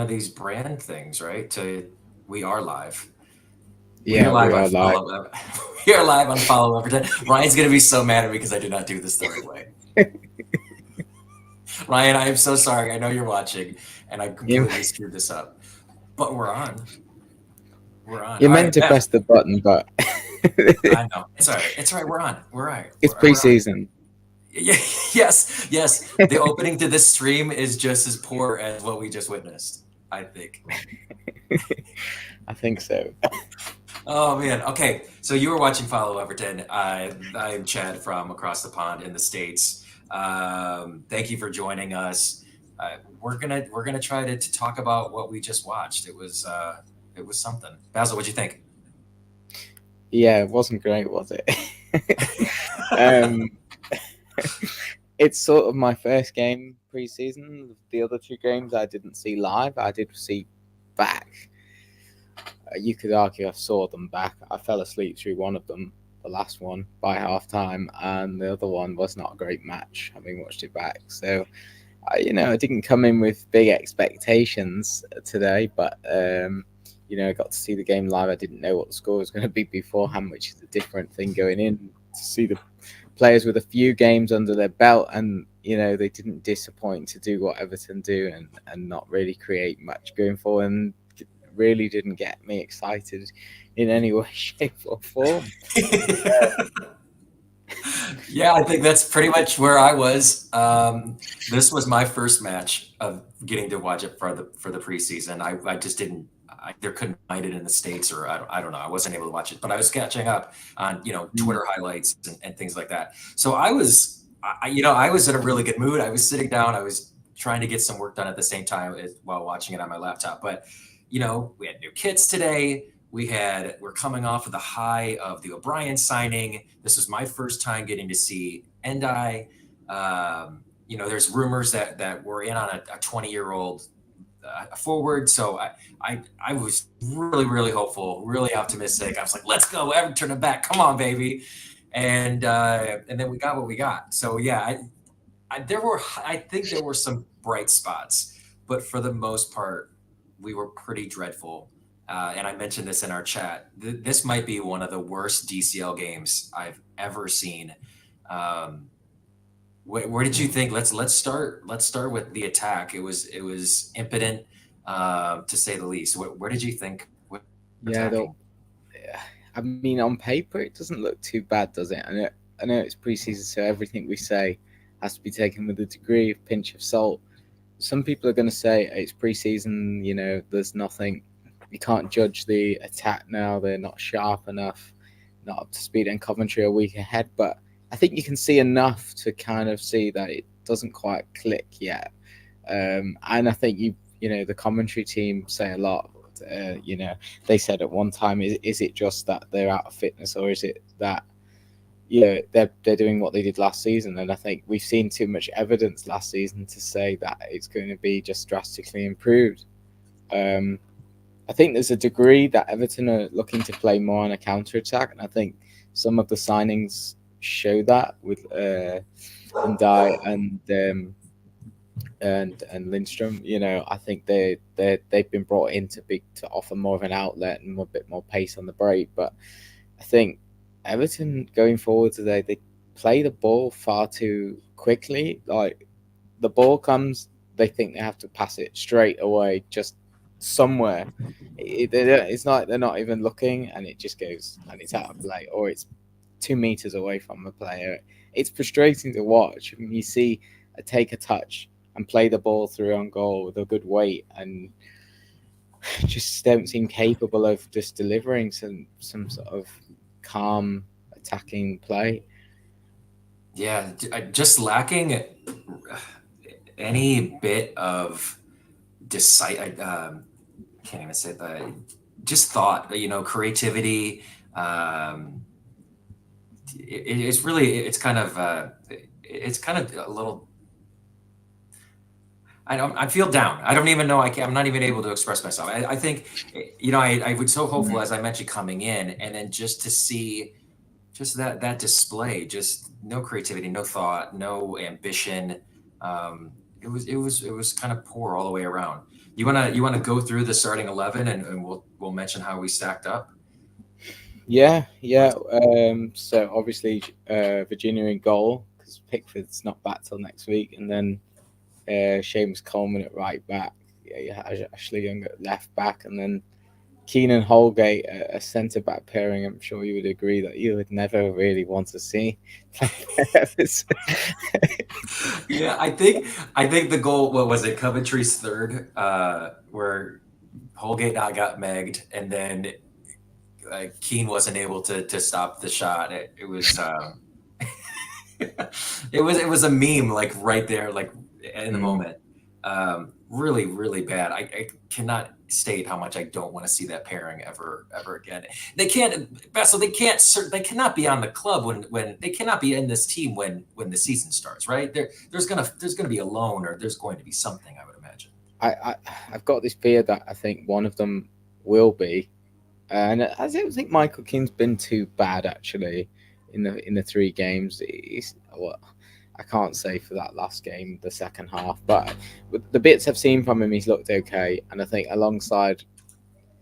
of these brand things, right? We are live. We are Yeah, live we on are live. follow. We are live on follow Everton. Ryan's gonna be so mad at me because I did not do this the right way. Ryan, I am so sorry. I know you're watching, and I You, completely screwed this up. But we're on. We're on. you're All meant right, to Bev. press the button, but I know. It's all right. It's all right. We're on. We're all right. it's We're on. preseason. Yeah, yes, yes. The opening to this stream is just as poor as what we just witnessed, I think. I think so. Oh man. Okay. So you were watching Follow Everton. I'm Chad from across the pond in the States. Thank you for joining us. We're gonna try to talk about what we just watched. It was something. Basil, what'd you think? Yeah, it wasn't great, was it? um, it's sort of my first game preseason. The other two games I didn't see live. I did see back. You could argue I saw them back. I fell asleep through one of them, the last one, by half time, and the other one was not a great match, having watched it back. So, I didn't come in with big expectations today, but I got to see the game live. I didn't know what the score was going to be beforehand, which is a different thing going in to see the players with a few games under their belt, and they didn't disappoint to do what Everton do and not really create much going forward, and really didn't get me excited in any way, shape, or form. Yeah, I think that's pretty much where I was. This was my first match of getting to watch it for the preseason. I just didn't. I either couldn't find it in the States, or I don't know. I wasn't able to watch it, but I was catching up on Mm. Twitter highlights and things like that. So I was in a really good mood. I was sitting down. I was trying to get some work done at the same time while watching it on my laptop. But we had new kits today. We're coming off of the high of the O'Brien signing. This was my first time getting to see Endai. There's rumors that we're in on a 20-year-old forward. So I was really hopeful, really optimistic. I was like, let's go, Everton are back. Come on, baby. And then we got what we got. So yeah, I think there were some bright spots, but for the most part, we were pretty dreadful. And I mentioned this in our chat. This might be one of the worst DCL games I've ever seen. Um, where did you think? Let's start with the attack. It was impotent, to say the least. Where did you think we're Yeah, attacking? I mean, on paper, it doesn't look too bad, does it? I know it's preseason, so everything we say has to be taken with a degree of pinch of salt. Some people are going to say it's preseason, there's nothing. You can't judge the attack now. They're not sharp enough, not up to speed, and Coventry are a week ahead. But I think you can see enough to kind of see that it doesn't quite click yet. And I think the commentary team say a lot. They said at one time, is it just that they're out of fitness, or is it that they're doing what they did last season? And I think we've seen too much evidence last season to say that it's going to be just drastically improved. Um, I think there's a degree that Everton are looking to play more on a counter attack, and I think some of the signings show that with Ndai and Lindstrom. I think they've been brought in to offer more of an outlet and a bit more pace on the break. But I think Everton going forward today, they play the ball far too quickly. Like the ball comes, they think they have to pass it straight away, just somewhere. It's like they're not even looking, and it just goes and it's out of play, or it's 2 meters away from the player. It's frustrating to watch. I mean, you see take a touch and play the ball through on goal with a good weight, and just don't seem capable of just delivering some sort of calm attacking play. Yeah, just lacking any bit of decide. Can't even say that. Just thought, creativity. Um, it's kind of a little. I feel down. I don't even know. I'm not even able to express myself. I think, I was so hopeful, as I mentioned, coming in, and then just to see just that display, just no creativity, no thought, no ambition. It was kind of poor all the way around. You wanna go through the starting 11 and we'll mention how we stacked up. Yeah, yeah. So obviously, Virginia in goal because Pickford's not back till next week, and then Seamus Coleman at right back. Yeah, you had Ashley Young at left back, and then Keenan Holgate a centre back pairing. I'm sure you would agree that you would never really want to see. Yeah, I think the goal, what was it, Coventry's third, where Holgate now got megged, and then Keane wasn't able to stop the shot. It was it was a meme, like right there, like in the Mm, moment. Really, really bad. I cannot state how much I don't want to see that pairing ever again. They can't, Bessel. They can't. They cannot be on the club when they cannot be in this team when the season starts. Right there's gonna be a loan, or there's going to be something, I would imagine. I I've got this fear that I think one of them will be. And I don't think Michael Keane's been too bad actually in the three games. Well, I can't say for that last game, the second half, but with the bits I've seen from him, he's looked okay. And I think alongside,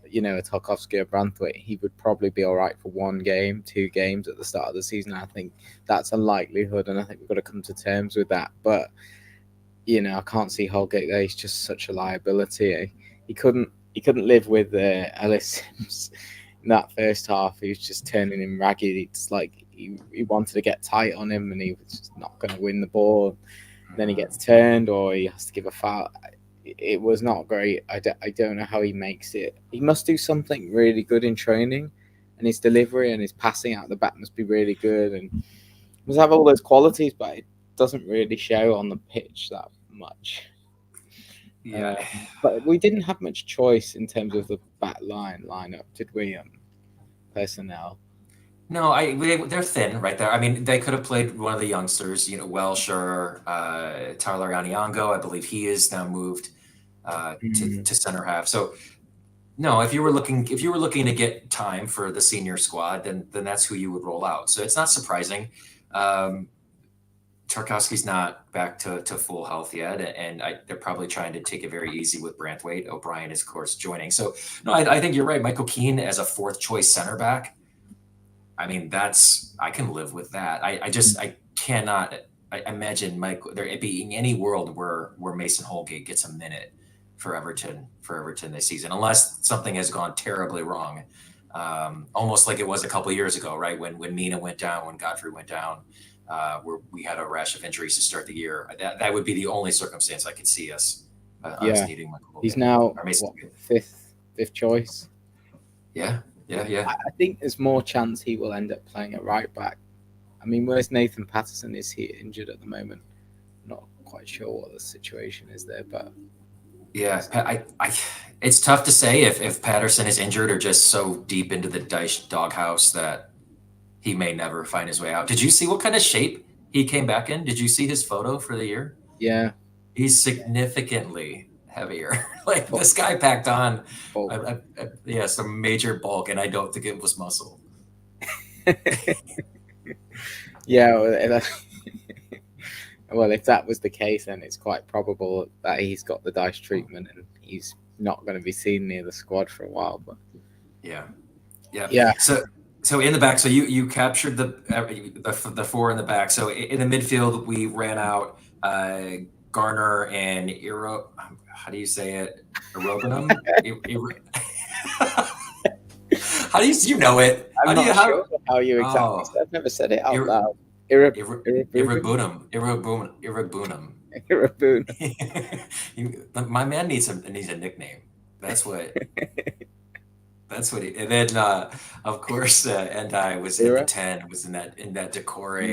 a Tarkovsky or Branthwaite, he would probably be all right for one game, 2 games at the start of the season. I think that's a likelihood, and I think we've got to come to terms with that. But I can't see Holgate there. He's just such a liability. He couldn't live with Ellis Sims in that first half. He was just turning him ragged. It's like he wanted to get tight on him, and he was just not going to win the ball. Then he gets turned, or he has to give a foul. It was not great. I don't know how he makes it. He must do something really good in training, and his delivery and his passing out the back must be really good, and must have all those qualities, but it doesn't really show on the pitch that much. Yeah. But we didn't have much choice in terms of the back lineup, did we? Personnel. No, they're thin right there. I mean, they could have played one of the youngsters, Welsh or Tyler Aniango. I believe he is now moved to center half. So no, if you were looking to get time for the senior squad, then that's who you would roll out. So it's not surprising. Um, Tarkowski's not back to full health yet, and they're probably trying to take it very easy with Branthwaite. O'Brien is, of course, joining. So no, I think you're right. Michael Keane as a fourth choice center back. I mean, I can live with that. I cannot imagine there being any world where Mason Holgate gets a minute for Everton this season, unless something has gone terribly wrong. Almost like it was a couple of years ago, right? When Mina went down, when Godfrey went down, where we had a rash of injuries to start the year. That would be the only circumstance I could see us Yeah, needing Michael he's Holgate now or Mason what Holgate. fifth choice. Yeah, yeah, yeah. I think there's more chance he will end up playing at right back. I mean, where's Nathan Patterson? Is he injured at the moment? Not quite sure what the situation is there, but Yeah, it's tough to say if Patterson is injured or just so deep into the dice doghouse that he may never find his way out. Did you see what kind of shape he came back in? Did you see his photo for the year? yeah, He's significantly heavier. Like bulk, this guy packed on, bulk. yeah, some major bulk, and I don't think it was muscle. Yeah, well, if that was the case, then it's quite probable that he's got the dice treatment and he's not going to be seen near the squad for a while. But Yeah, yeah. yeah, So in the back, so you captured the four in the back. So in the midfield, we ran out Garner and Iro. How do you say it? Irobanum? How do you know it? I'm How do you not how? sure how you exactly Oh, said. I've never said it out Ir, loud. Irabun? Irabunum. Irabun. My man needs a nickname. That's what. That's what he. And then, of course, Endai was at the Ira? 10. Was in that Decore,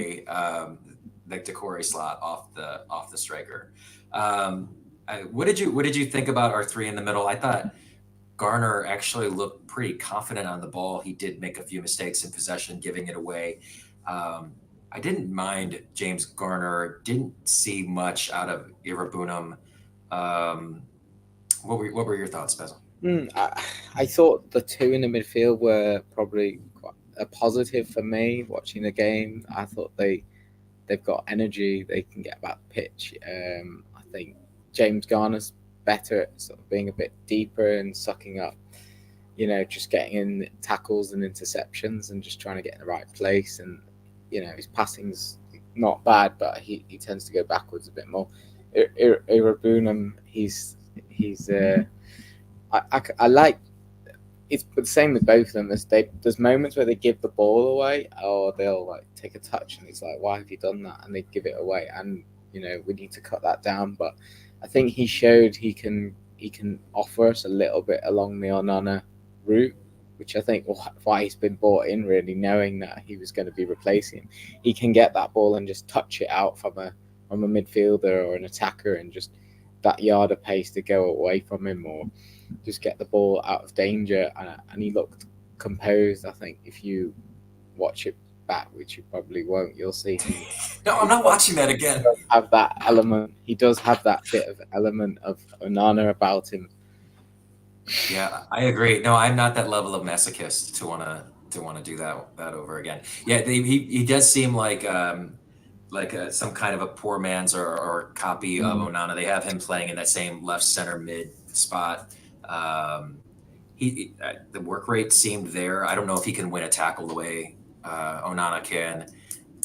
like Decore slot off the striker. What did you think about our three in the middle? I thought Garner actually looked pretty confident on the ball. He did make a few mistakes in possession, giving it away. I didn't mind James Garner. Didn't see much out of Irabunum. Um, what were your thoughts, Basil? I thought the two in the midfield were probably quite a positive for me watching the game. I thought they've got energy. They can get about the pitch. I think James Garner's better at sort of being a bit deeper and sucking up, just getting in tackles and interceptions and just trying to get in the right place. And, his passing's not bad, but he tends to go backwards a bit more. Irabunum, I like. It's the same with both of them. There's moments where they give the ball away, or they'll like take a touch, and it's like, why have you done that? And they give it away, and we need to cut that down. But I think he showed he can offer us a little bit along the Onana route, which I think why he's been brought in, really knowing that he was going to be replacing him. He can get that ball and just touch it out from a midfielder or an attacker, and just that yard of pace to go away from him, or just get the ball out of danger. And he looked composed. I think if you watch it back, which you probably won't, you'll see him. No, I'm not watching that again. Have that element. He does have that bit of element of Onana about him. Yeah, I agree. No, I'm not that level of masochist to want to do that over again. Yeah, he does seem like some kind of a poor man's or copy of Onana. They have him playing in that same left center mid spot. The work rate seemed there. I don't know if he can win a tackle the way Onana can,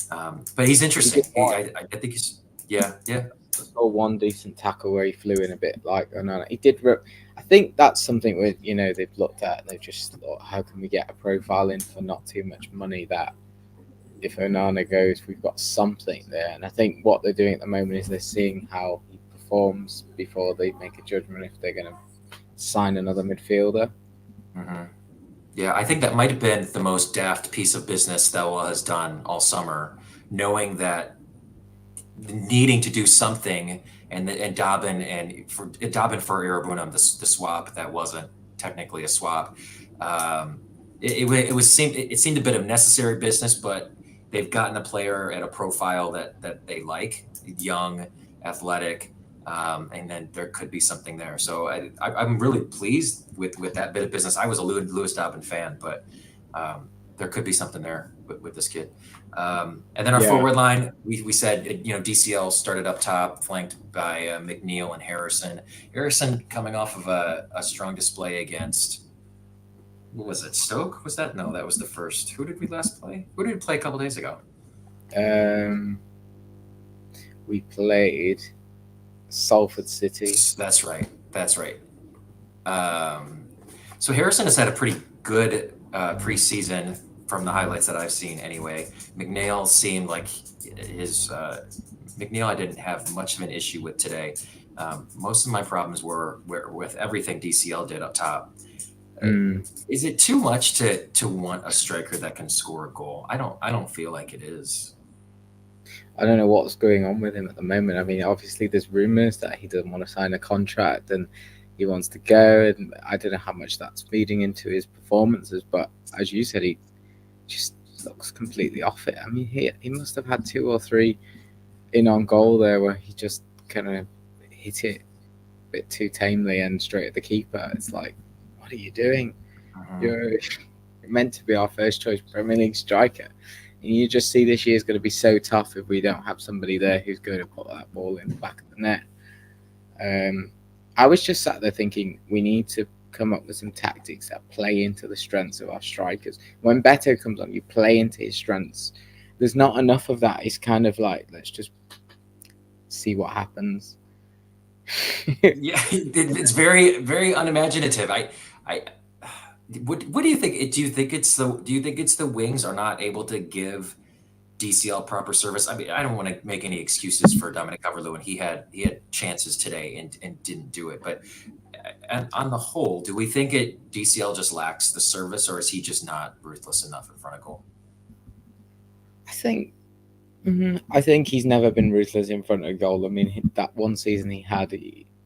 but he's interesting. I think he's yeah. Or one decent tackle where he flew in a bit like Onana. He did. I think that's something with they've looked at. They've just thought, how can we get a profile in for not too much money that if Onana goes, we've got something there. And I think what they're doing at the moment is they're seeing how he performs before they make a judgment if they're going to sign another midfielder. Mm-hmm. Yeah, I think that might have been the most daft piece of business Thelwell has done all summer, knowing that needing to do something, and Dobbin for Irabunum, the swap that wasn't technically a swap. It seemed a bit of necessary business, but they've gotten a player at a profile that they like, young, athletic, and then there could be something there. So I'm really pleased with that bit of business. I was a Lewis Dobbin fan, but there could be something there with this kid. And then our forward line, we said, DCL started up top, flanked by McNeil and Harrison. Harrison coming off of a strong display against, what was it, Stoke? Was that? No, that was the first. Who did we last play? Who did we play a couple days ago? We played Salford City. That's right. So Harrison has had a pretty good preseason from the highlights that I've seen anyway. McNeil seemed like McNeil I didn't have much of an issue with today. Most of my problems were with everything DCL did up top. Is it too much to want a striker that can score a goal? I don't feel like it is. I don't know what's going on with him at the moment. I mean, obviously there's rumors that he doesn't want to sign a contract and he wants to go, and I don't know how much that's feeding into his performances, but as you said, he just looks completely off it. I mean, he must have had 2 or 3 in on goal there where he just kind of hit it a bit too tamely and straight at the keeper. It's like, what are you doing? You're meant to be our first choice Premier League striker. And you just see this year is going to be so tough if we don't have somebody there who's going to put that ball in the back of the net. I was just sat there thinking we need to come up with some tactics that play into the strengths of our strikers. When Beto comes on, you play into his strengths. There's not enough of that. It's kind of like, let's just see what happens. Yeah, it's very, very unimaginative. What do you think? Do you think it's the wings are not able to give DCL proper service? I mean, I don't want to make any excuses for Dominic Calvert-Lewin. He had chances today and didn't do it. But on the whole, do we think DCL just lacks the service, or is he just not ruthless enough in front of goal? I think he's never been ruthless in front of goal. I mean, that one season he had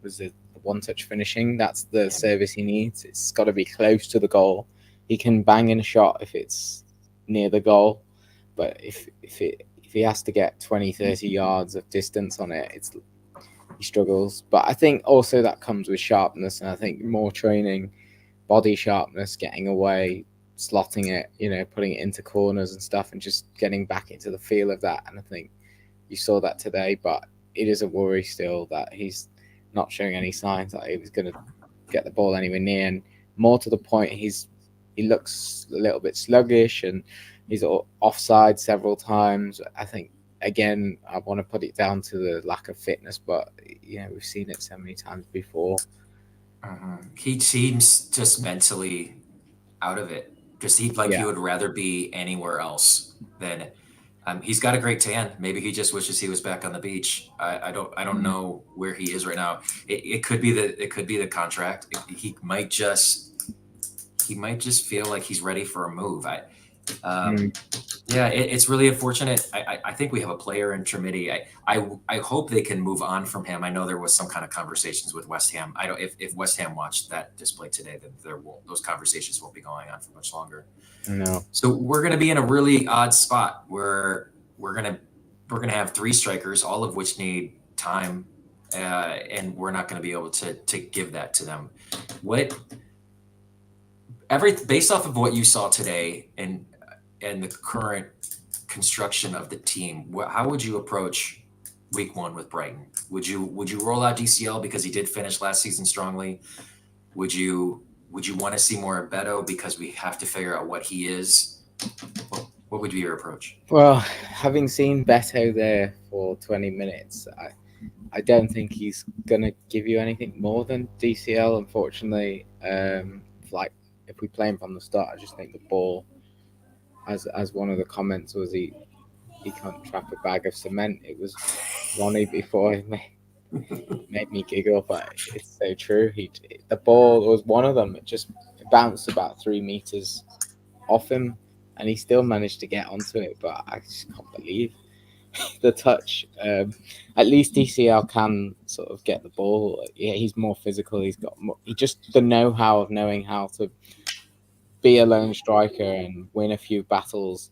was the one-touch finishing. That's the service he needs. It's got to be close to the goal. He can bang in a shot if it's near the goal, but if he has to get 20, 30 yards of distance on it, he struggles. But I think also that comes with sharpness, and I think more training, body sharpness, getting away, slotting it, putting it into corners and stuff, and just getting back into the feel of that. And I think you saw that today, but it is a worry still that he's not showing any signs that he was going to get the ball anywhere near. And more to the point, he looks a little bit sluggish and he's offside several times. I think again, I want to put it down to the lack of fitness, but we've seen it so many times before. He seems just mentally out of it. Just he Yeah. would rather be anywhere else than. He's got a great tan. Maybe he just wishes he was back on the beach. I don't Mm. know where he is right now. It could be the contract. He might just feel like he's ready for a move. Mm. Yeah, it's really unfortunate. I think we have a player in Trimidi. I hope they can move on from him. I know there was some kind of conversations with West Ham. I don't if West Ham watched that display today, then those conversations won't be going on for much longer. No. So we're going to be in a really odd spot where we're gonna have three strikers, all of which need time, and we're not going to be able to give that to them. What based off of what you saw today and the current construction of the team, how would you approach week one with Brighton? Would you roll out DCL because he did finish last season strongly? Would you want to see more of Beto because we have to figure out what he is? What would be your approach? Well, having seen Beto there for 20 minutes, I don't think he's going to give you anything more than DCL, unfortunately. Like, if we play him from the start, I just think the ball, as one of the comments was, he can't trap a bag of cement. It was Ronnie before he made me giggle, but it's so true. The ball was one of them. It just bounced about 3 meters off him, and he still managed to get onto it. But I just can't believe the touch. At least DCL can sort of get the ball. Yeah, he's more physical. He just the know-how of knowing how to be a lone striker and win a few battles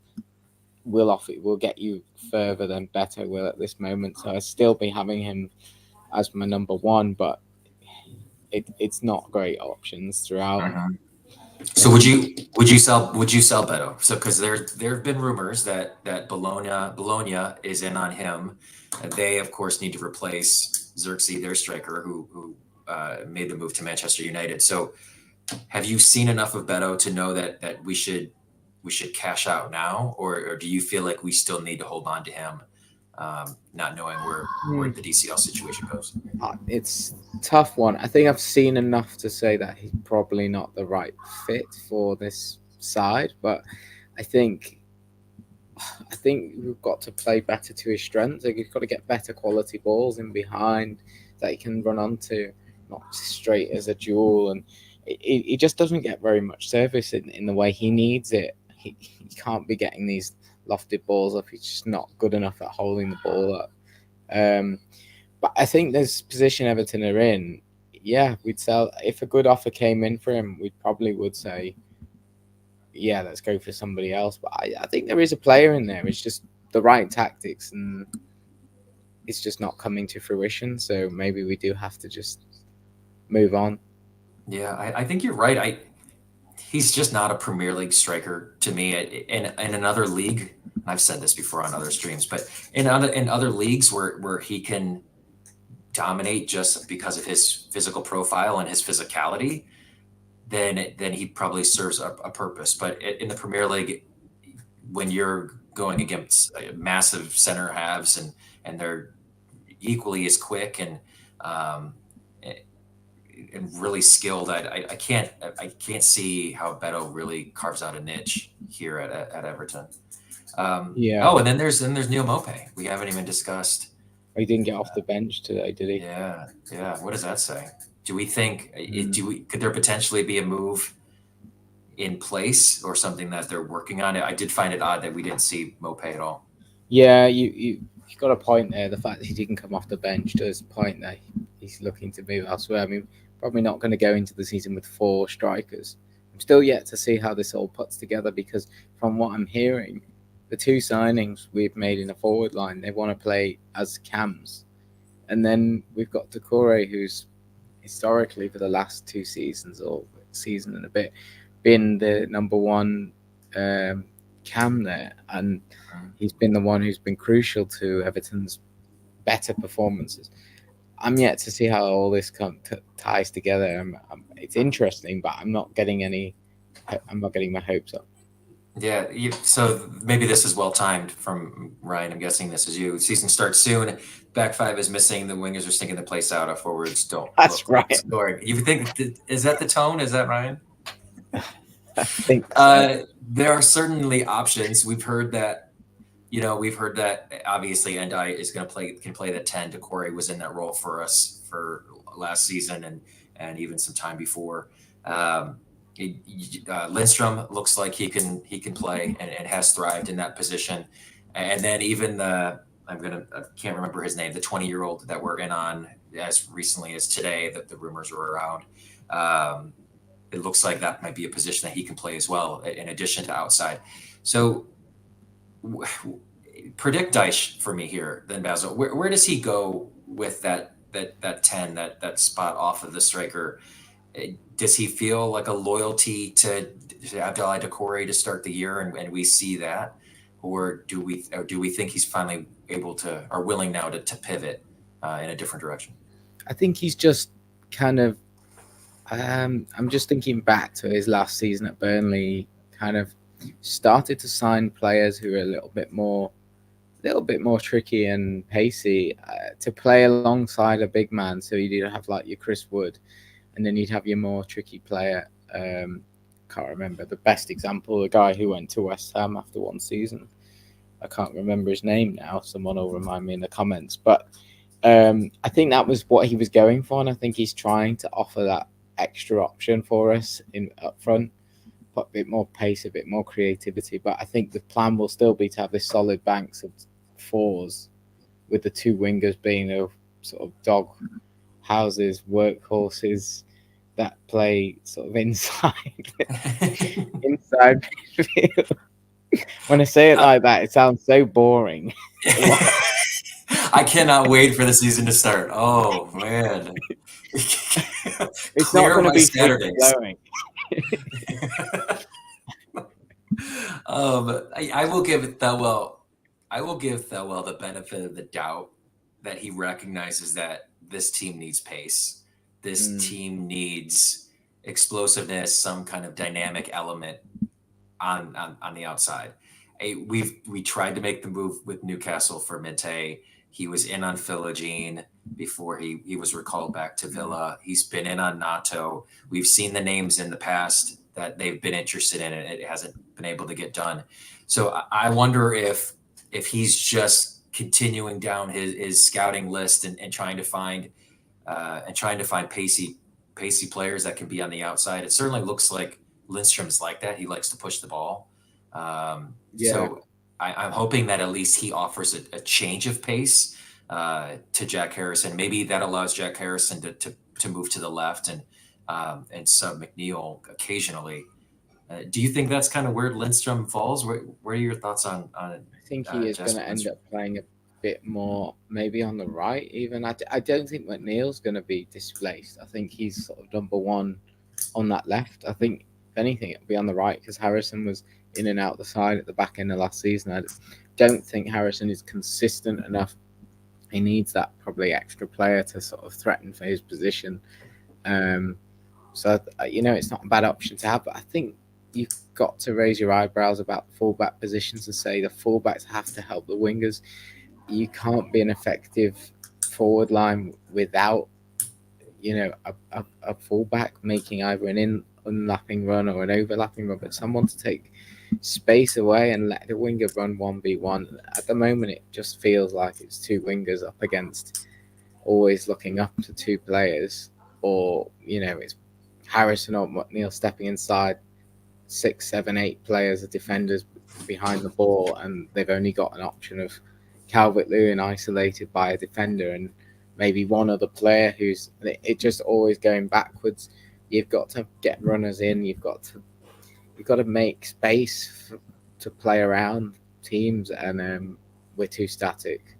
will get you further than Beto will at this moment. So I'll still be having him as my number one, but it's not great options throughout. So would you sell Beto? So because there have been rumors that Bologna is in on him. They of course need to replace Xerxes, their striker, who made the move to Manchester United. So have you seen enough of Beto to know that we should cash out now, or do you feel like we still need to hold on to him, not knowing where the DCL situation goes? It's a tough one. I think I've seen enough to say that he's probably not the right fit for this side, but I think I think we've got to play better to his strengths. Like, he's got to get better quality balls in behind that he can run onto, not straight as a duel. And he just doesn't get very much service in the way he needs it. He can't be getting these lofted balls up. He's just not good enough at holding the ball up. But I think this position Everton are in, yeah, we'd sell. If a good offer came in for him, we probably would say, yeah, let's go for somebody else. But I think there is a player in there. It's just the right tactics, and it's just not coming to fruition. So maybe we do have to just move on. Yeah, I think you're right. He's just not a Premier League striker to me. In another league, I've said this before on other streams, but in other leagues where he can dominate just because of his physical profile and his physicality, then he probably serves a purpose. But in the Premier League, when you're going against massive center halves and they're equally as quick um, and really skilled, I can't see how Beto really carves out a niche here at Everton. Yeah, Oh, and then there's Neil Mope. We haven't even discussed. he didn't get off the bench today, did he? Yeah, yeah. What does that say? Do we think Mm. could there potentially be a move in place or something that they're working on? I did find it odd that we didn't see Mope at all. Yeah, you got a point there. The fact that he didn't come off the bench does point that he's looking to move elsewhere. I mean, probably not going to go into the season with four strikers. I'm still yet to see how this all puts together because from what I'm hearing, the two signings we've made in the forward line, they want to play as cams. And then we've got Decore, who's historically for the last two seasons or season and a bit been the number one cam there, and he's been the one who's been crucial to Everton's better performances. I'm yet to see how all this ties together. It's interesting, but I'm not getting my hopes up. Yeah, so maybe this is well timed from Ryan. I'm guessing this is you. Season starts soon. Back five is missing. The wingers are stinking the place out. Our forwards don't That's look like right. scoring. You think is that the tone? Is that Ryan? I think so. There are certainly options. We've heard that obviously Endai is going to can play the 10. Decore was in that role for us for last season and even some time before. Lindstrom looks like he can play and has thrived in that position. And then even I can't remember his name, the 20-year-old that we're in on as recently as today that the rumors were around. It looks like that might be a position that he can play as well, in addition to outside. So predict Dyche for me here, then Basil. Where does he go with that 10, that spot off of the striker? Does he feel like a loyalty to Abdoulaye Doucouré to start the year, and we see that, or do we think he's finally able to or willing now to pivot in a different direction? I think he's just kind of. I'm just thinking back to his last season at Burnley. Kind of started to sign players who are a little bit more tricky and pacey to play alongside a big man. So you'd have like your Chris Wood, and then you'd have your more tricky player. Can't remember the best example. The guy who went to West Ham after one season. I can't remember his name now. Someone will remind me in the comments. But I think that was what he was going for, and I think he's trying to offer that extra option for us in up front. Put a bit more pace, a bit more creativity. But I think the plan will still be to have this solid banks of fours, with the two wingers being of sort of dog houses, workhorses that play sort of inside midfield. When I say it like that, it sounds so boring. I cannot wait for the season to start. Oh man. It's not going to be Saturdays. flowing. I will give Thelwell the benefit of the doubt that he recognizes that this team needs pace. This team needs explosiveness, some kind of dynamic element on the outside. We tried to make the move with Newcastle for Minte. He was in on Philogene before he was recalled back to Villa. He's been in on Nato. We've seen the names in the past that they've been interested in, and it hasn't been able to get done. So I wonder if he's just continuing down his scouting list and trying to find pacey players that can be on the outside. It certainly looks like Lindstrom's like that. He likes to push the ball. So I'm hoping that at least he offers a change of pace to Jack Harrison. Maybe that allows Jack Harrison to move to the left and sub McNeil occasionally. Do you think that's kind of where Lindstrom falls? What are your thoughts on I think he is going to end up playing a bit more, maybe on the right even. I don't think McNeil's going to be displaced. I think he's sort of number one on that left. I think, if anything, it'll be on the right because Harrison was in and out the side at the back end of last season. I don't think Harrison is consistent enough. He needs that probably extra player to sort of threaten for his position. So, it's not a bad option to have, but I think you've got to raise your eyebrows about the fullback positions and say the fullbacks have to help the wingers. You can't be an effective forward line without, a fullback making either an unlapping run or an overlapping run, but someone to take space away and let the winger run 1v1. At the moment, it just feels like it's two wingers up against, always looking up to two players, or, it's Harrison or McNeil stepping inside 6, 7, 8 players, of defenders behind the ball, and they've only got an option of Calvert-Lewin isolated by a defender and maybe one other player who's it just always going backwards. You've got to get runners in. You've got to make space to play around teams, and we're too static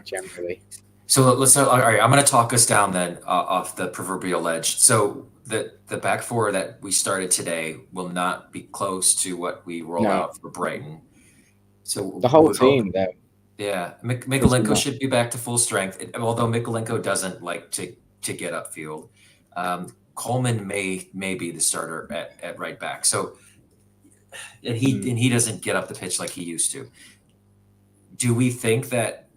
generally. So all right, I'm going to talk us down then off the proverbial ledge. So the back four that we started today will not be close to what we rolled out for Brighton. So the whole team, though. Yeah, Does he Mikolenko not? should be back to full strength, although Mikolenko doesn't like to get upfield. Coleman may be the starter at right back. So Mm. and he doesn't get up the pitch like he used to. Do we think that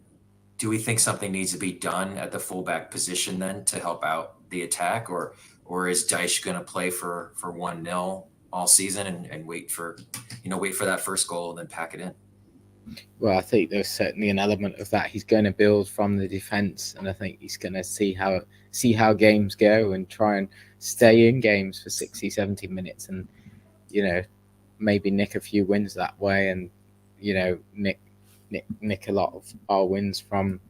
do we think something needs to be done at the fullback position then to help out the attack, or is Dyche going to play for 1-0 all season and wait for wait for that first goal and then pack it in? Well, I think there's certainly an element of that. He's going to build from the defense, and I think he's going to see how games go and try and stay in games for 60, 70 minutes, and maybe nick a few wins that way, and nick a lot of our wins from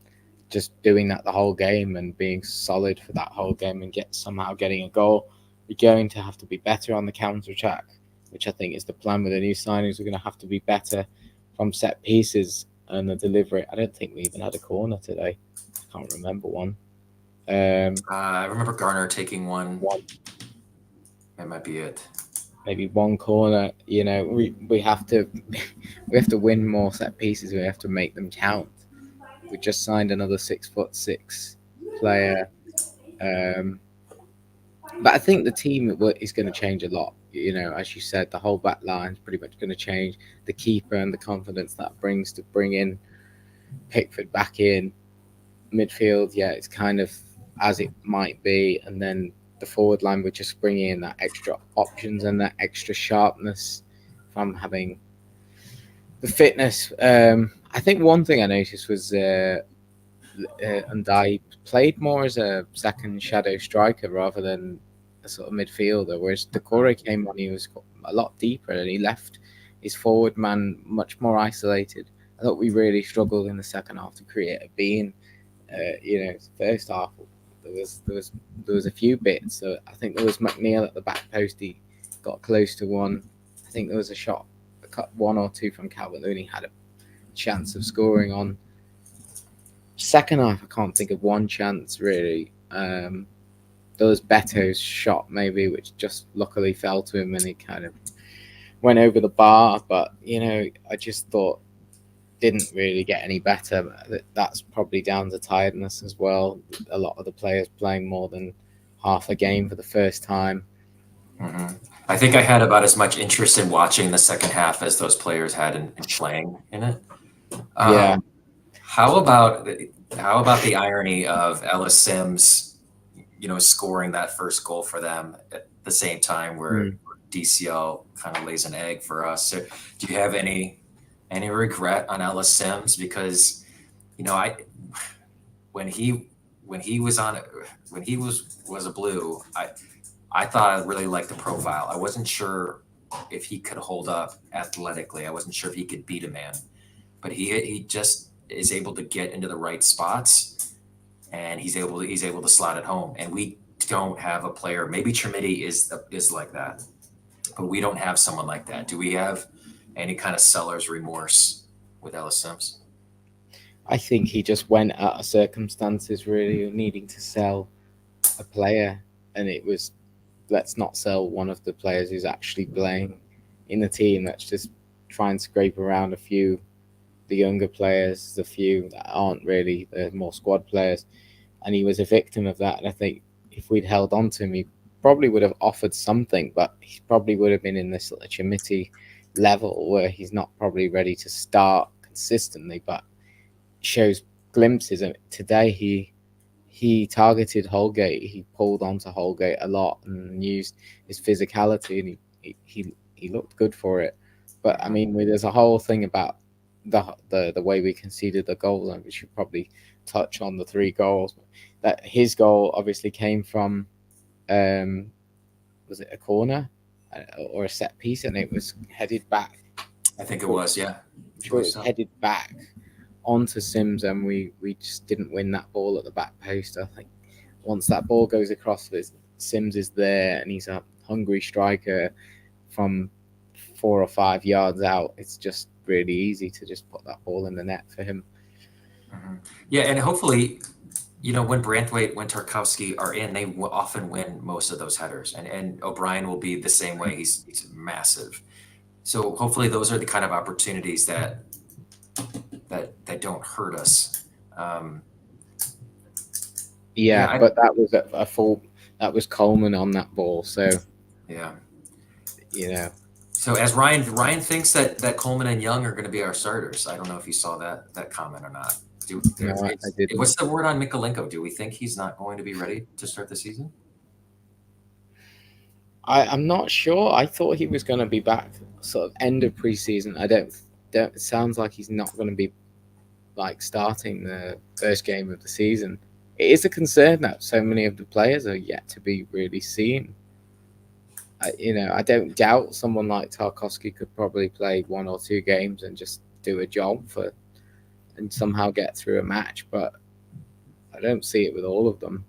just doing that the whole game and being solid for that whole game and somehow getting a goal. We're going to have to be better on the counter attack, which I think is the plan with the new signings. We're going to have to be better from set pieces and the delivery. I don't think we even had a corner today. I can't remember one. I remember Garner taking one. One, That might be it. maybe one corner. We have to we have to win more set pieces. We have to make them count. We just signed another 6'6" player. But I think the team is going to change a lot. As you said, the whole back line is pretty much going to change. The keeper and the confidence that brings to bring in Pickford back in midfield. Yeah, it's kind of as it might be. And then the forward line, we're just bringing in that extra options and that extra sharpness from having the fitness. I think one thing I noticed was Ndai played more as a second shadow striker rather than a sort of midfielder, whereas Decore came on, he was a lot deeper and he left his forward man much more isolated. I thought we really struggled in the second half to create a being. First half there was a few bits. So I think there was McNeil at the back post. He got close to one. I think there was a shot, one or two from Calvert Lewin. He had a chance of scoring on. Second half, I can't think of one chance really. There was Beto's shot maybe, which just luckily fell to him and he kind of went over the bar. But I just thought didn't really get any better. That's probably down to tiredness as well. A lot of the players playing more than half a game for the first time. Mm-hmm. I think I had about as much interest in watching the second half as those players had in playing in it. Yeah. How about the irony of Ellis Sims, scoring that first goal for them at the same time where DCL kind of lays an egg for us? So, do you have any regret on Ellis Sims? Because when he was a Blue, I thought I really liked the profile. I wasn't sure if he could hold up athletically. I wasn't sure if he could beat a man, but he just is able to get into the right spots, and he's able to slot it home. And we don't have a player. Maybe Trimidi is like that, but we don't have someone like that. Do we have any kind of seller's remorse with Ellis Sims? I think he just went out of circumstances really needing to sell a player, and it was, let's not sell one of the players who's actually playing in the team. Let's just try and scrape around a few, the younger players, the few that aren't really the more squad players. And he was a victim of that. And I think if we'd held on to him, he probably would have offered something, but he probably would have been in this Chimity level where he's not probably ready to start consistently, but shows glimpses. And today he targeted Holgate. He pulled onto Holgate a lot and used his physicality, and he looked good for it. But I mean, there's a whole thing about the way we conceded the goals, and we should probably touch on the 3 goals. That his goal obviously came from was it a corner or a set piece, and it was headed back. I think it was, yeah. It was headed back onto Sims, and we just didn't win that ball at the back post. I think once that ball goes across, Sims is there, and he's a hungry striker from 4 or 5 yards out. It's just really easy to just put that ball in the net for him. Mm-hmm. Yeah, and hopefully, when Branthwaite, when Tarkowski are in, they often win most of those headers, and O'Brien will be the same way. He's massive. So hopefully those are the kind of opportunities that that don't hurt us. Um, Yeah, yeah, but that was a full. That was Coleman on that ball, so yeah. you know. So as Ryan thinks that Coleman and Young are going to be our starters. I don't know if you saw that comment or not. No, I didn't. What's the word on Mikolenko? Do we think he's not going to be ready to start the season? I'm not sure. I thought he was going to be back sort of end of preseason. I don't. It sounds like he's not going to be like starting the first game of the season. It is a concern that so many of the players are yet to be really seen. I don't doubt someone like Tarkovsky could probably play 1 or 2 games and just do a job for and somehow get through a match, but I don't see it with all of them.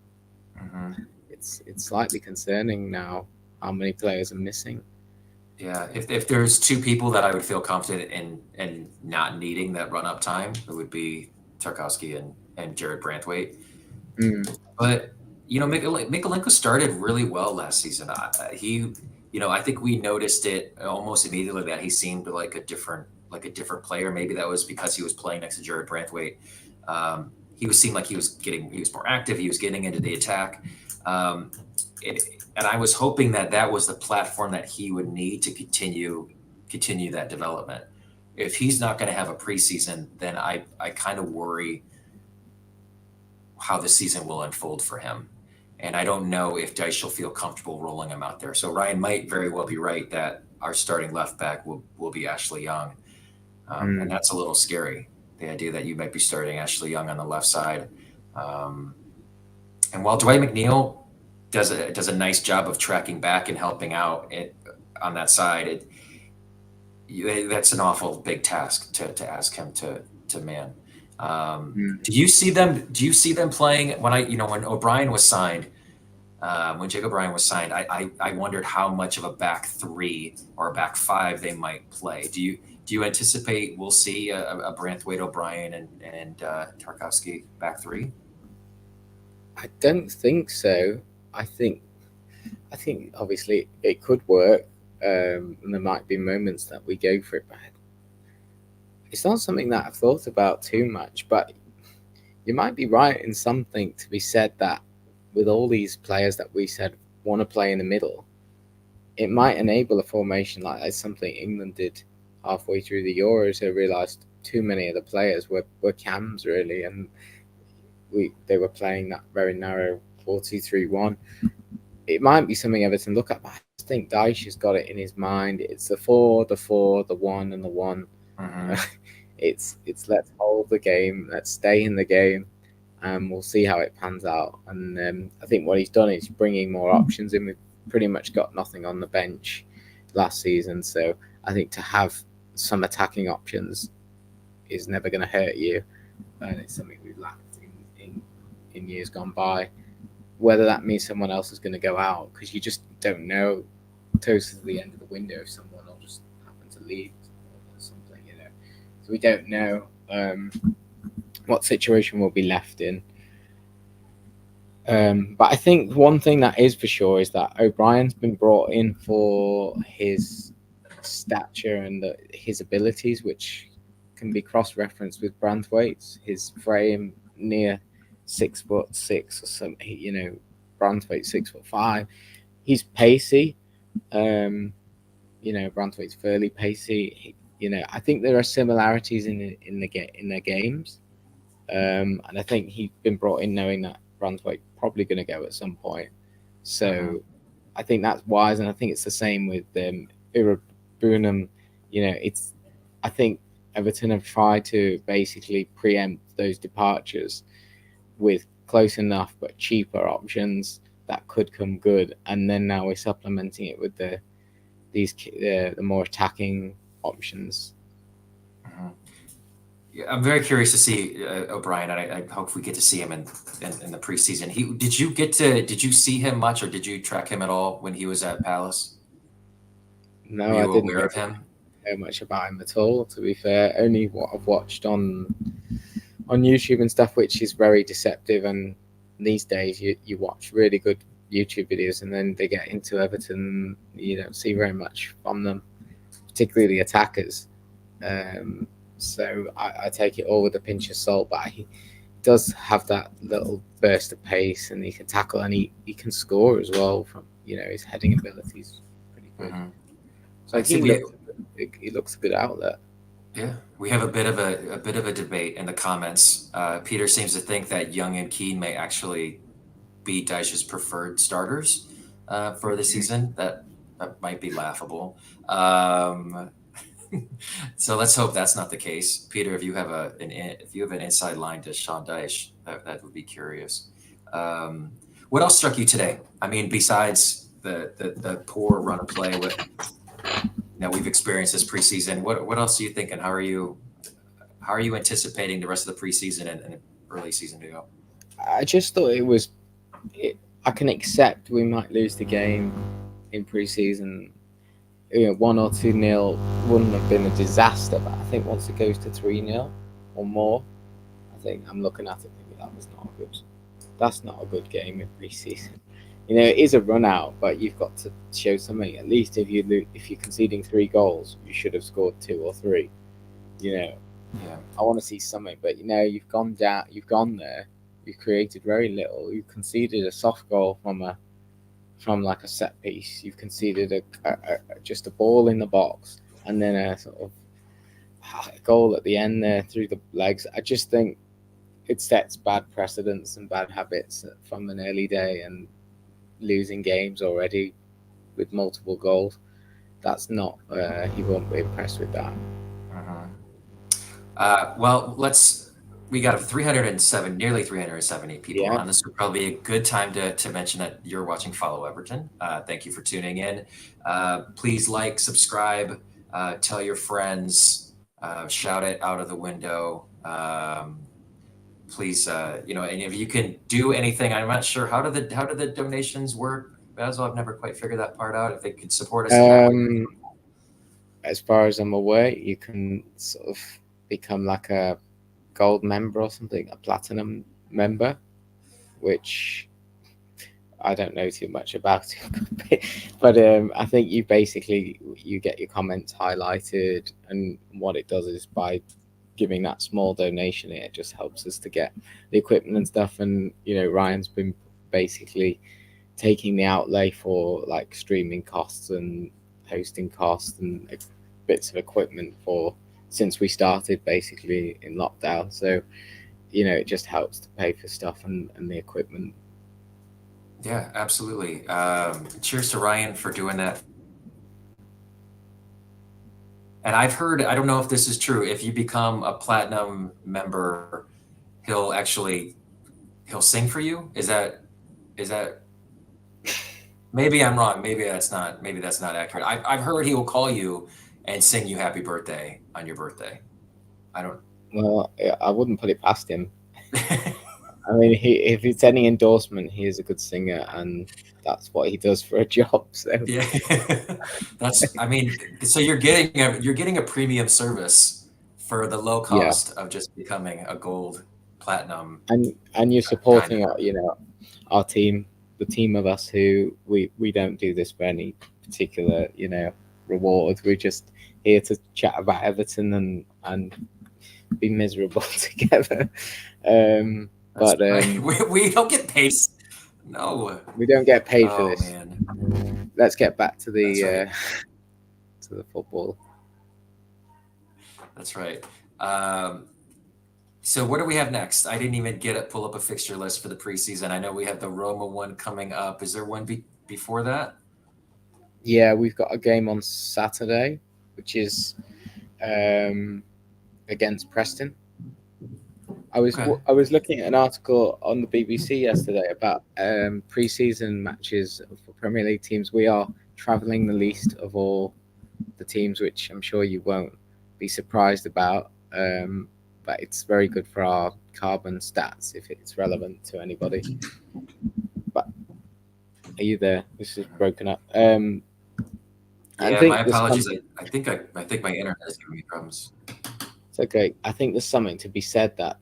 Mm-hmm. It's slightly concerning now how many players are missing. Yeah, if there's two people that I would feel confident in not needing that run up time, it would be Tarkowski and Jared Branthwaite. Mm, But Mikolenko started really well last season. I think we noticed it almost immediately that he seemed like a different player. Maybe that was because he was playing next to Jared Branthwaite. Seemed like he was more active. He was getting into the attack. Um, it, and I was hoping that was the platform that he would need to continue that development. If he's not going to have a preseason, then I kind of worry how the season will unfold for him. And I don't know if Dyche will feel comfortable rolling him out there. So Ryan might very well be right that our starting left back will be Ashley Young. And mm. that's a little scary, the idea that you might be starting Ashley Young on the left side. Um, and while Dwight McNeil does a nice job of tracking back and helping out on that side, that's an awful big task to ask him to man. Mm. Do you see them? Do you see them playing when O'Brien was signed? When Jake O'Brien was signed, I wondered how much of a back three or a back five they might play. Do you anticipate we'll see a Branthwaite, O'Brien, and Tarkowski back three? I don't think so. I think I think obviously it could work, and there might be moments that we go for it, but it's not something that I've thought about too much. But you might be right in something to be said that with all these players that we said want to play in the middle, it might enable a formation like that's something England did halfway through the Euros. They realised too many of the players were cams really, and they were playing that very narrow 4-2-3-1. It might be something Everton look at, but I just think Dyche has got it in his mind. It's the 4, the 4, the 1, and the 1. Mm-hmm. It's let's hold the game, let's stay in the game, and we'll see how it pans out. And I think what he's done is bringing more options in. We've pretty much got nothing on the bench last season, so I think to have some attacking options is never going to hurt you, and it's something we've lacked in years gone by. Whether that means someone else is going to go out, because you just don't know close to the end of the window if someone will just happen to leave or something, So we don't know what situation we'll be left in. But I think one thing that is for sure is that O'Brien's been brought in for his stature and his abilities, which can be cross-referenced with Branthwaite's. His frame near 6'6" or something, Branthwaite 6'5". He's pacey. Branthwaite's fairly pacey. I think there are similarities in their games. And I think he's been brought in knowing that Branthwaite probably going to go at some point. So I think that's wise, and I think it's the same with Irabunum. I think Everton have tried to basically preempt those departures with close enough but cheaper options that could come good, and then now we're supplementing it with the more attacking options. Mm-hmm. Yeah, I'm very curious to see O'Brien, and I hope we get to see him in the preseason. Did you see him much, or did you track him at all when he was at Palace? Were No, I you didn't aware of him? know much about him at all. To be fair, only what I've watched on YouTube and stuff, which is very deceptive. And these days, you watch really good YouTube videos, and then they get into Everton, you don't see very much from them, particularly the attackers. So I take it all with a pinch of salt, but he does have that little burst of pace, and he can tackle, and he can score as well. From his heading ability is pretty good. Mhm. So I see. he looks a good outlet. Yeah, we have a bit of a debate in the comments. Peter seems to think that Young and Keane may actually be Dyche's preferred starters for the season. That might be laughable. Um, so let's hope that's not the case. Peter, if you have an inside line to Sean Dyche, that would be curious. What else struck you today? I mean, besides the poor run of play we've experienced this preseason, what else are you thinking? How are you anticipating the rest of the preseason and early season to go? I just thought I can accept we might lose the game in preseason. 1 or 2-0 wouldn't have been a disaster, but I think once it goes to 3-0 or more, I think I'm looking at it thinking that's not a good game in preseason. It is a run out, but you've got to show something. At least if you're conceding 3 goals, you should have scored 2 or 3. Yeah. I want to see something, but you've gone down, you've gone there, you've created very little. You conceded a soft goal from like a set piece. You've conceded just a ball in the box, and then a sort of goal at the end there through the legs. I just think it sets bad precedents and bad habits from an early day, and losing games already with multiple goals. That's not. He won't be impressed with that. Well, we got 307, nearly 370 people on. This would probably be a good time to mention that you're watching Follow Everton. Thank you for tuning in. Please like, subscribe, tell your friends, shout it out of the window. Please, and if you can do anything, I'm not sure how do the donations work, Basil? I've never quite figured that part out. If they could support us in that way. As far as I'm aware, you can sort of become like a gold member or something, a platinum member, which I don't know too much about it, but I think you get your comments highlighted, and what it does is by giving that small donation, it just helps us to get the equipment and stuff. And Ryan's been basically taking the outlay for like streaming costs and hosting costs and bits of equipment since we started basically in lockdown. So it just helps to pay for stuff and the equipment. Yeah, absolutely. Cheers to Ryan for doing that. And I've heard, I don't know if this is true, if you become a platinum member, he'll sing for you. Is that maybe I'm wrong. Maybe that's not accurate. I've heard he will call you and sing you happy birthday on your birthday. Well, I wouldn't put it past him. I mean, if it's any endorsement, he is a good singer, and that's what he does for a job. So yeah, so you're getting a premium service for the low cost of just becoming a gold, platinum, and you're supporting our team, the team of us who we don't do this for any particular reward. We're just here to chat about Everton and be miserable together. But we don't get paid. No, we don't get paid for this. Man. Let's get back to the to the football. That's right. So what do we have next? I didn't even pull up a fixture list for the preseason. I know we have the Roma one coming up. Is there one before that? Yeah, we've got a game on Saturday, which is against Preston. I was looking at an article on the BBC yesterday about preseason matches for Premier League teams. We are travelling the least of all the teams, which I'm sure you won't be surprised about. But it's very good for our carbon stats if it's relevant to anybody. But are you there? This is broken up. My apologies. I think my internet is giving me problems. It's okay. I think there's something to be said that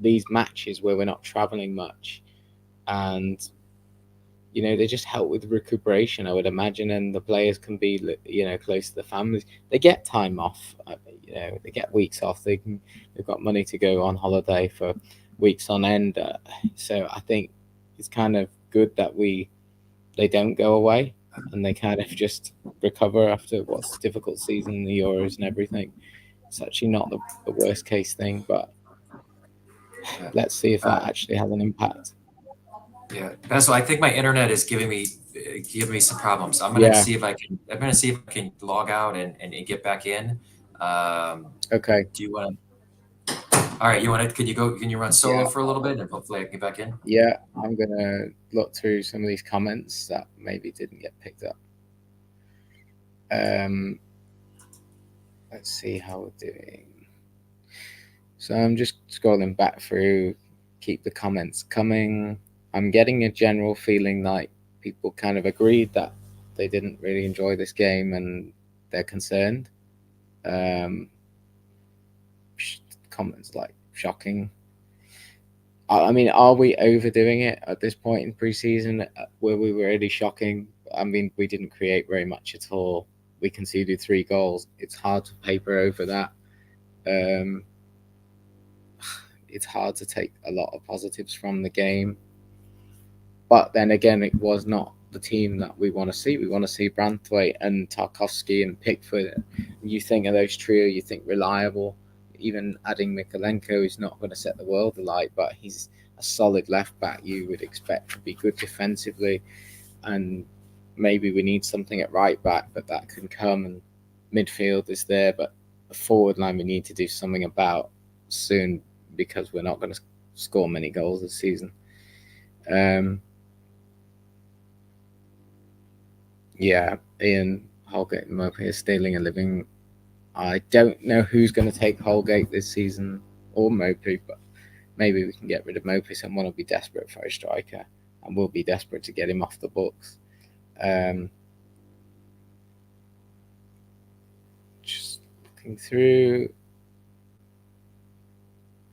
these matches where we're not traveling much, and they just help with recuperation, I would imagine, and the players can be close to the families. They get time off. they get weeks off. They've got money to go on holiday for weeks on end. So I think it's kind of good that they don't go away and they kind of just recover after what's a difficult season in the Euros and everything. It's actually not the worst case thing, but Yeah. let's see if that actually has an impact. Yeah, Basil, I think my internet is giving me some problems. I'm gonna Yeah. see if I can. I'm gonna see if I can log out and get back in. Okay. Do you want to? All right, you want to? Could you go? Can you run solo Yeah. for a little bit and hopefully I can get back in? Yeah. I'm gonna look through some of these comments that maybe didn't get picked up. Let's see how we're doing. So I'm just scrolling back through. Keep the comments coming. I'm getting a general feeling like people kind of agreed that they didn't really enjoy this game and they're concerned. Comments like shocking. I mean, are we overdoing it at this point in preseason? Were we really shocking? I mean, we didn't create very much at all. We conceded 3 goals. It's hard to paper over that. It's hard to take a lot of positives from the game. But then again, it was not the team that we want to see. We want to see Branthwaite and Tarkovsky and Pickford. You think of those trio, you think reliable. Even adding Mikolenko is not going to set the world alight, but he's a solid left back you would expect to be good defensively. And maybe we need something at right back, but that can come. And midfield is there, but the forward line we need to do something about soon because we're not going to score many goals this season. Yeah, Ian Holgate and Mopey is stealing a living. I don't know who's going to take Holgate this season or Mopey, but maybe we can get rid of Mopey. Someone will be desperate for a striker, and we'll be desperate to get him off the books. Just looking through.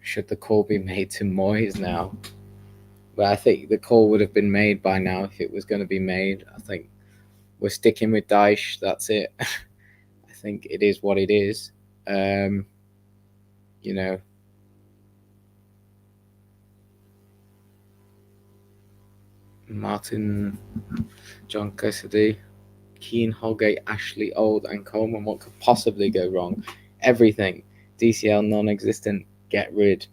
Should the call be made to Moyes now? But I think the call would have been made by now if it was going to be made. I think we're sticking with Dyche. That's it. I think it is what it is. Martin, John Cassidy, Keane, Holgate, Ashley, Old, and Coleman. What could possibly go wrong? Everything. DCL non-existent. Get rid.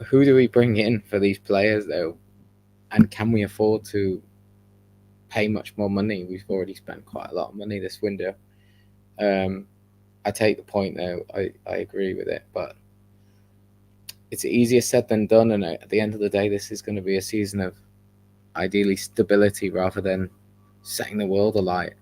Who do we bring in for these players though? And can we afford to pay much more money? We've already spent quite a lot of money this window. I take the point though. I agree with it, but it's easier said than done. And at the end of the day, this is going to be a season of ideally stability rather than setting the world alight.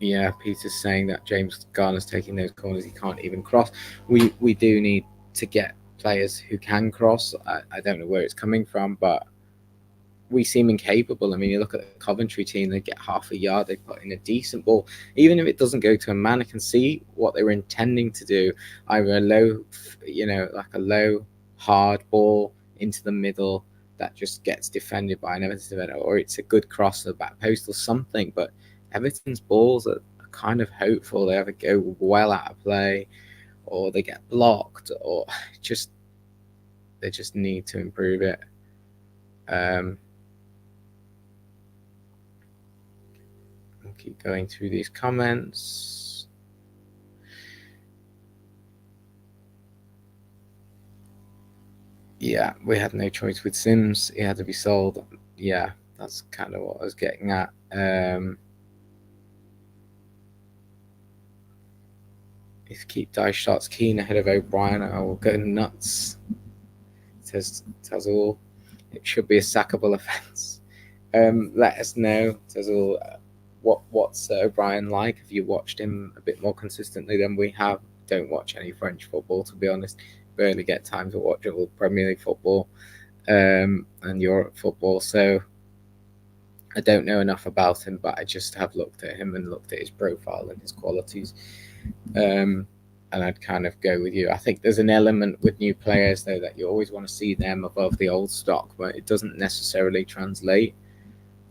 Yeah, Peter's saying that James Garner's taking those corners. He can't even cross. We do need to get players who can cross. I don't know where it's coming from, but we seem incapable. I mean, you look at the Coventry team, they get half a yard, they put in a decent ball. Even if it doesn't go to a man, I can see what they were intending to do. Either a low, like a low, hard ball into the middle that just gets defended by an Everton defender, or it's a good cross to the back post or something. But Everton's balls are kind of hopeful. They either go well out of play or they get blocked, or they just need to improve it. I'll keep going through these comments. Yeah, we had no choice with Sims. He had to be sold. Yeah, that's kind of what I was getting at. If Keep Dyche starts Keane ahead of O'Brien, I will go nuts. Says Tazul. It should be a sackable offence. Let us know, Tazul, what's O'Brien like? Have you watched him a bit more consistently than we have? Don't watch any French football, to be honest. Barely get time to watch all Premier League football and Europe football. So I don't know enough about him, but I just have looked at him and looked at his profile and his qualities. And I'd kind of go with you. I think there's an element with new players, though, that you always want to see them above the old stock, but it doesn't necessarily translate.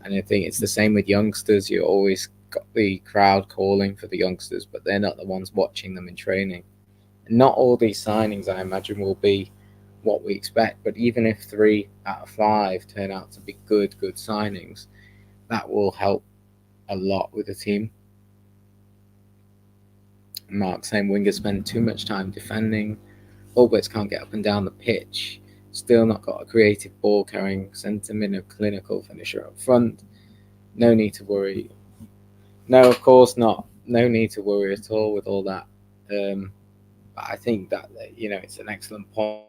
And I think it's the same with youngsters. You always got the crowd calling for the youngsters, but they're not the ones watching them in training. And not all these signings, I imagine, will be what we expect. But even if 3 out of 5 turn out to be good signings, that will help a lot with the team. Mark saying wingers spend too much time defending. Fullbacks can't get up and down the pitch. Still not got a creative ball carrying sentiment of clinical finisher up front. No need to worry. No, of course not. No need to worry at all with all that. But I think that it's an excellent point.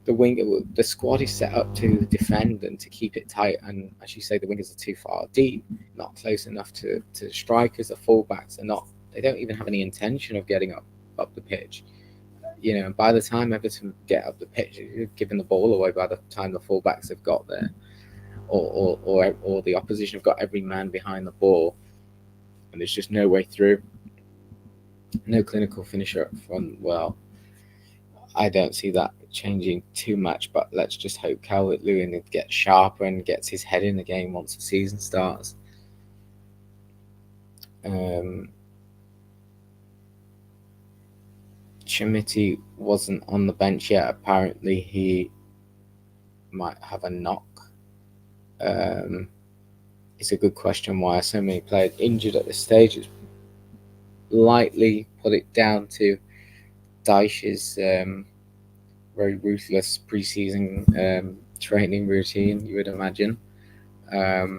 The squad is set up to defend and to keep it tight, and as you say, the wingers are too far deep, not close enough to strikers. The fullbacks are not. They don't even have any intention of getting up the pitch. By the time Everton get up the pitch, you're giving the ball away by the time the fullbacks have got there, or the opposition have got every man behind the ball, and there's just no way through. No clinical finisher up front. Well, I don't see that changing too much, but let's just hope Calvert-Lewin gets sharper and gets his head in the game once the season starts. Chimity wasn't on the bench yet. Apparently, he might have a knock. It's a good question why are so many players injured at this stage. It's lightly put it down to Dyche's very ruthless preseason training routine, you would imagine. I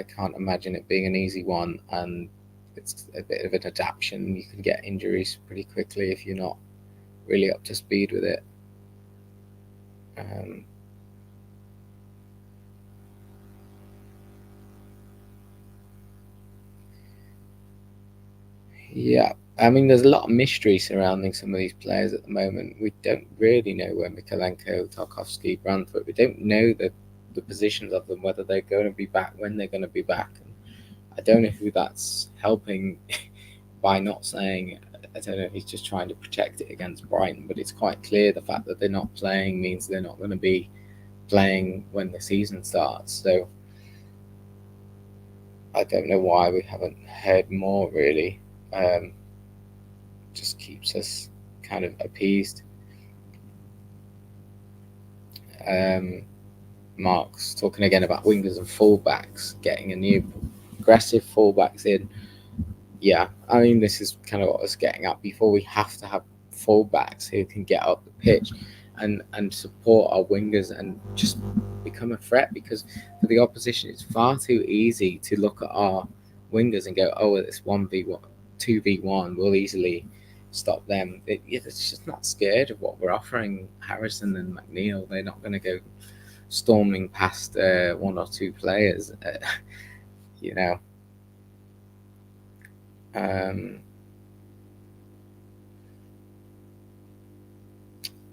can't imagine it being an easy one, and it's a bit of an adaptation. You can get injuries pretty quickly if you're not really up to speed with it. Yeah, I mean, there's a lot of mystery surrounding some of these players at the moment. We don't really know where Mikalenko, Tarkowski, Brantford, we don't know the positions of them, whether they're going to be back, when they're going to be back. And I don't know who that's helping by not saying. I don't know if he's just trying to protect it against Brighton, but it's quite clear the fact that they're not playing means they're not going to be playing when the season starts. So I don't know why we haven't heard more, really. Just keeps us kind of appeased. Mark's talking again about wingers and fullbacks, getting a new aggressive fullbacks in. Yeah, I mean, this is kind of what I was getting at before. We have to have fullbacks who can get up the pitch and support our wingers and just become a threat, because for the opposition it's far too easy to look at our wingers and go, oh, it's 1v1, 2v1, we'll easily stop them. It's just not scared of what we're offering. Harrison and McNeil, they're not going to go storming past 1 or 2 players,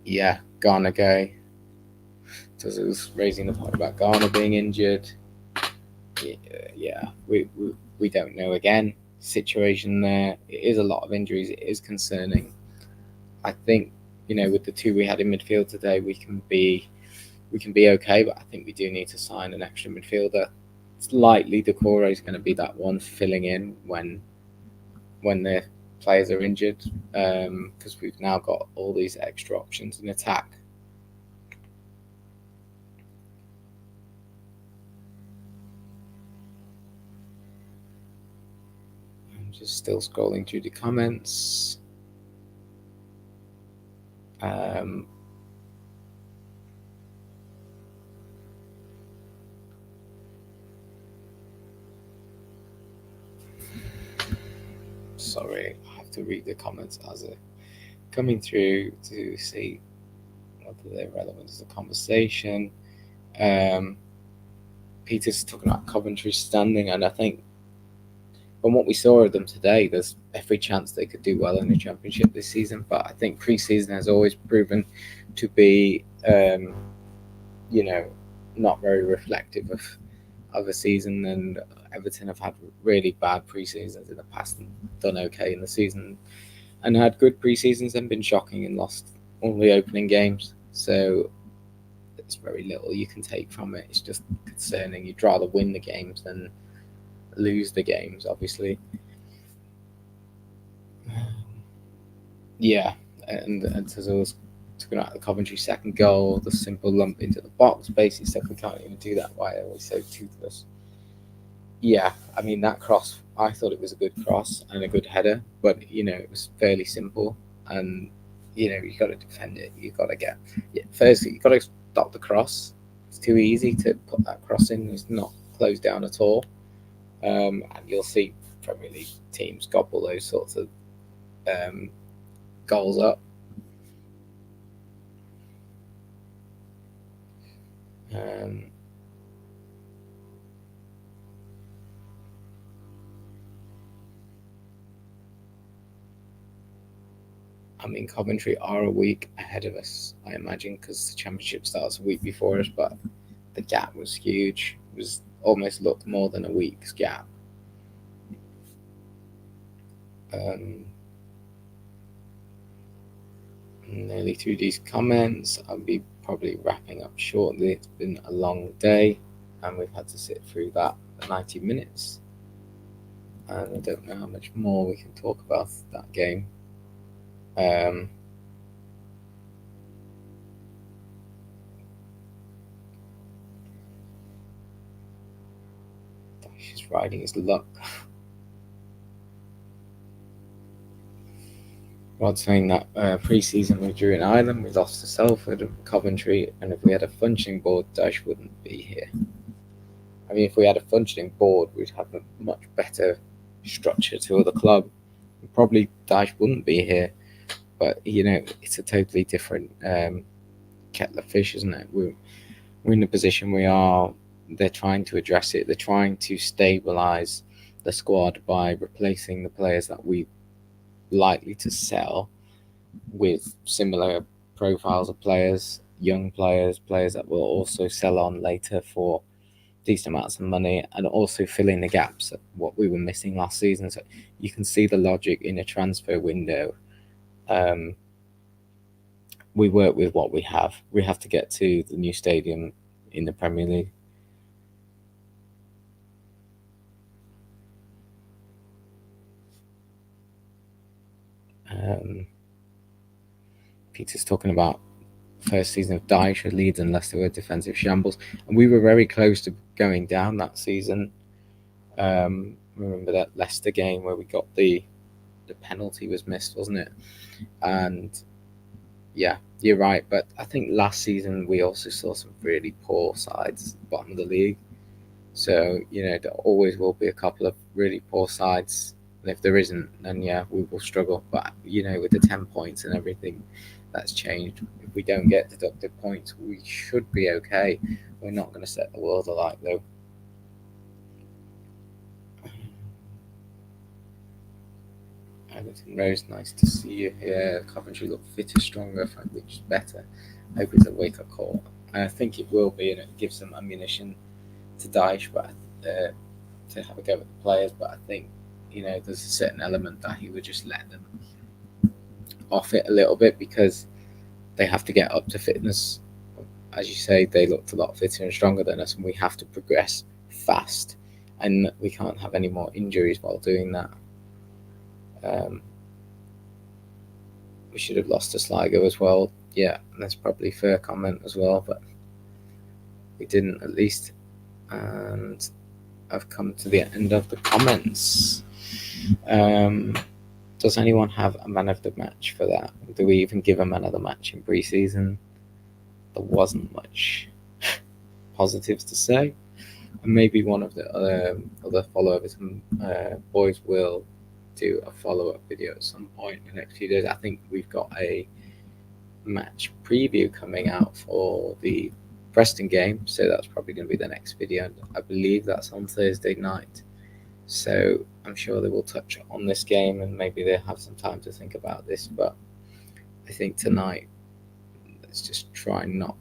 Yeah, Garner Gay. Was raising the point about Garner being injured. Yeah, we don't know. Again, situation there. It is a lot of injuries. It is concerning. I think with the 2 we had in midfield today, we can be okay. But I think we do need to sign an extra midfielder. It's likely Decore is going to be that one filling in when the players are injured, because we've now got all these extra options in attack. I'm just still scrolling through the comments. Sorry, I have to read the comments as they're coming through to see whether they're relevant to the conversation. Peter's talking about Coventry standing, and I think from what we saw of them today, there's every chance they could do well in the Championship this season. But I think pre-season has always proven to be, not very reflective of a season, and Everton have had really bad pre-seasons in the past and done okay in the season, and had good pre-seasons and been shocking and lost all the opening games. So there's very little you can take from it. It's just concerning. You'd rather win the games than lose the games, obviously. Yeah, and as I was talking about the Coventry second goal, the simple lump into the box, basic stuff, we can't even do that. Why are we so toothless? Yeah, I mean, that cross, I thought it was a good cross and a good header, but it was fairly simple, and you got to defend it. You got to firstly, you got to stop the cross. It's too easy to put that cross in. It's not closed down at all, and you'll see Premier League teams gobble those sorts of goals up. I mean, Coventry are a week ahead of us, I imagine, because the Championship starts a week before us, but the gap was huge. It was almost looked more than a week's gap. Nearly through these comments. I'll be probably wrapping up shortly. It's been a long day, and we've had to sit through that for 90 minutes. And I don't know how much more we can talk about that game. He's riding his luck. Rod saying that pre-season we drew in Ireland, we lost to Salford and Coventry, and if we had a functioning board, Dyche wouldn't be here. I mean, if we had a functioning board, we'd have a much better structure to the club. Probably Dyche wouldn't be here, but it's a totally different kettle of fish, isn't it? We're in the position we are. They're trying to address it. They're trying to stabilize the squad by replacing the players that we likely to sell with similar profiles of players, young players that will also sell on later for decent amounts of money, and also filling the gaps of what we were missing last season. So you can see the logic in a transfer window. We work with what we have. We have to get to the new stadium in the Premier League. Peter's talking about first season of Dyche at Leeds, unless there were defensive shambles, and we were very close to going down that season. Remember that Leicester game where we got the penalty was missed, wasn't it? And yeah, you're right, but I think last season we also saw some really poor sides at the bottom of the league. So there always will be a couple of really poor sides, and if there isn't, then yeah, we will struggle. But with the 10 points and everything, that's changed. If we don't get deducted points, we should be okay. We're not going to set the world alight, though. Everton Rose, nice to see you here. Coventry look fitter, stronger, frankly, just better. I hope it's a wake-up call. And I think it will be, and it gives some ammunition to Dyche, but to have a go at the players. But I think there's a certain element that he would just let them off it a little bit, because they have to get up to fitness. As you say, they looked a lot fitter and stronger than us, and we have to progress fast, and we can't have any more injuries while doing that. We should have lost to Sligo as well. Yeah, that's probably a fair comment as well, but we didn't, at least. And I've come to the end of the comments. Does anyone have a man of the match for that? Do we even give a man of the match in pre-season? There wasn't much positives to say. And maybe one of the other followers and boys will do a follow-up video at some point in the next few days. I think we've got a match preview coming out for the Preston game, so that's probably going to be the next video. I believe that's on Thursday night, so I'm sure they will touch on this game, and maybe they'll have some time to think about this. But I think tonight, let's just try not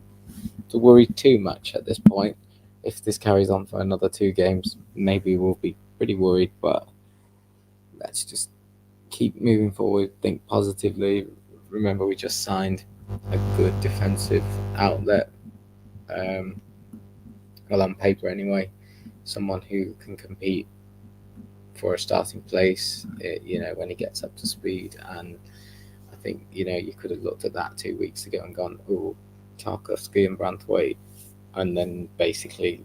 to worry too much at this point. If this carries on for another 2 games, maybe we'll be pretty worried, but let's just keep moving forward, think positively, remember we just signed a good defensive outlet. Well, on paper anyway, someone who can compete for a starting place, when he gets up to speed. And I think, you could have looked at that 2 weeks ago and gone, oh, Tarkovsky and Branthwaite, and then basically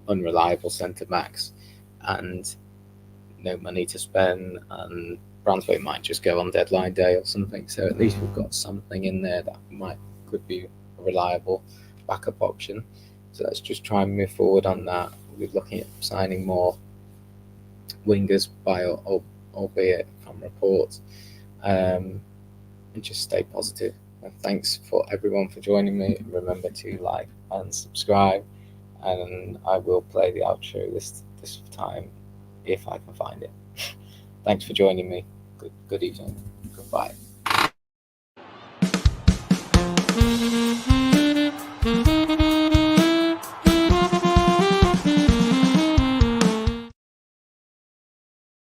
unreliable centre backs and no money to spend, and Branthwaite might just go on deadline day or something. So at least we've got something in there that could be a reliable backup option. So let's just try and move forward on that. We're looking at signing more wingers, albeit from reports, and just stay positive. And thanks for everyone for joining me. Remember to like and subscribe, and I will play the outro this time if I can find it. Thanks for joining me. Good evening. Goodbye.